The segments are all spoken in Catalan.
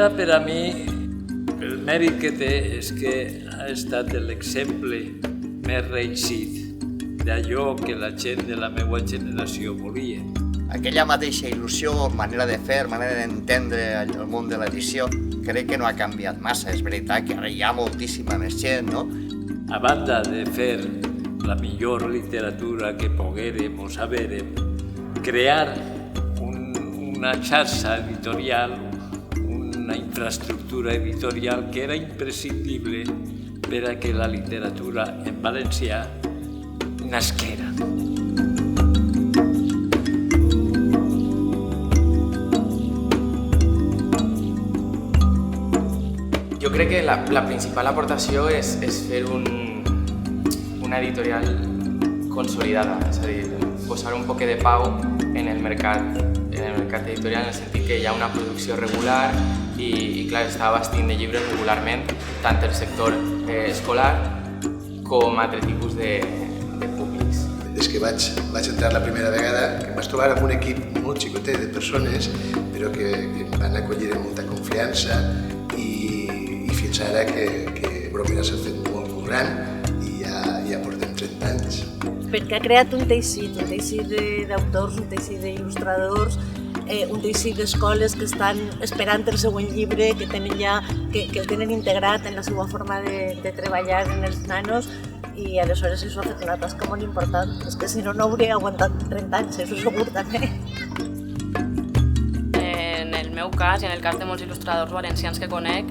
Bromera, per a mi, el mèrit que té és que ha estat l'exemple més reeixit d'allò que la gent de la meva generació volia. Aquella mateixa il·lusió, manera de fer, manera d'entendre el món de l'edició, crec que no ha canviat massa. És veritat que ara hi ha moltíssima més gent, no? A banda de fer la millor literatura que poguérem o sabérem, crear una xarxa editorial, una infraestructura editorial que era imprescindible per a que la literatura en valencià nasquera. Jo crec que la principal aportació és fer una editorial consolidada, és a dir, posar un poc de pau en el mercat editorial, en el sentit que hi ha una producció regular i clar, està abastint de llibres regularment tant el sector escolar com altre tipus de públics. Des que vaig entrar la primera vegada, em vaig trobar amb un equip molt xicotet de persones, però que em van acollir amb molta confiança i fins ara que Bromera s'ha fet molt gran i ja portem 30 anys. Perquè ha creat un teixit d'autors, un teixit d'il·lustradors, un teixit d'escoles que estan esperant el següent llibre, que el tenen integrat en la seva forma de treballar en els nanos, i aleshores això ha fet una tasca molt important. És que si no, no hauria aguantat 30 anys, això segur també. En el meu cas i en el cas de molts il·lustradors valencians que conec,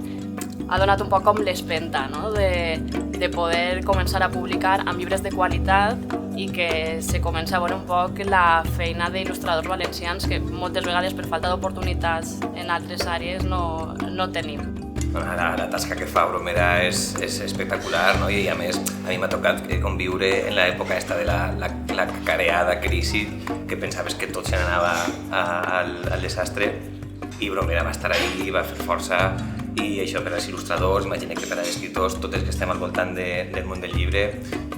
ha donat un poc com l'espenta, no? de poder començar a publicar amb llibres de qualitat i que se comença a veure un poc la feina d'il·lustradors valencians que moltes vegades per falta d'oportunitats en altres àrees no tenim. La tasca que fa Bromera és espectacular, no? I a més a mi m'ha tocat conviure en l'època de la cacareada crisi, que pensaves que tot se n'anava al desastre, i Bromera va estar allí, va fer força, i això per als il·lustradors, imagina que per als escriptors, tots els que estem al voltant del món del llibre,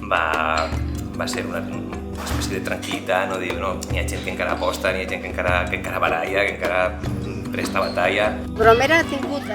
va ser una espècie de tranquil·litat, no? Dir, no, hi ha gent que encara aposta, hi ha gent que encara baralla, que encara presta batalla. Bromera ha tingut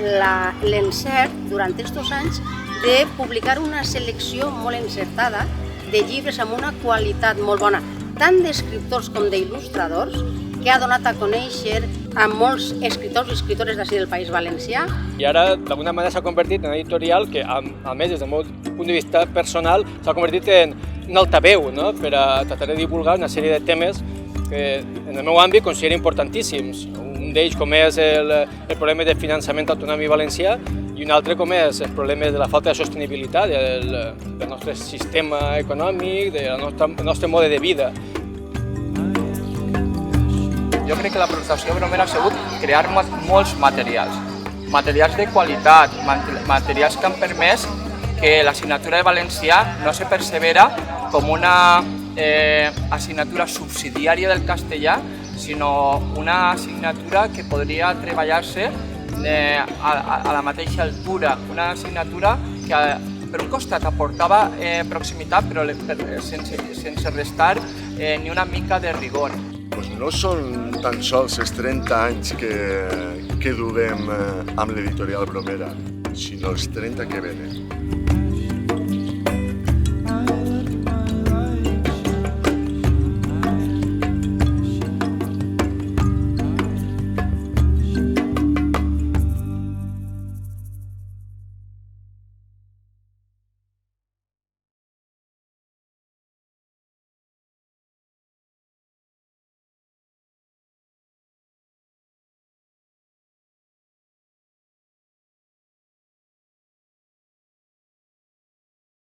l'encert, durant aquests anys, de publicar una selecció molt encertada de llibres amb una qualitat molt bona, tant d'escriptors com d'il·lustradors, que ha donat a conèixer a molts escriptors i escriptores d'ací del País Valencià. I ara, d'alguna manera, s'ha convertit en una editorial que, a més, des del meu punt de vista personal, s'ha convertit en un altaveu, no? Per a tratar de divulgar una sèrie de temes que, en el meu àmbit, considero importantíssims. Un d'ells com és el problema de finançament autonòmic valencià i un altre com és el problema de la falta de sostenibilitat del nostre sistema econòmic, del nostre mode de vida. Jo crec que la producció de Bromera ha sigut crear molts materials de qualitat, materials que han permès que l'assignatura de valencià no se persevera com una assignatura subsidiària del castellà, sinó una assignatura que podria treballar-se a la mateixa altura, una assignatura que per un costat aportava proximitat però sense restar ni una mica de rigor. No són tan sols els 30 anys que duem amb l'editorial Bromera, sinó els 30 que venen.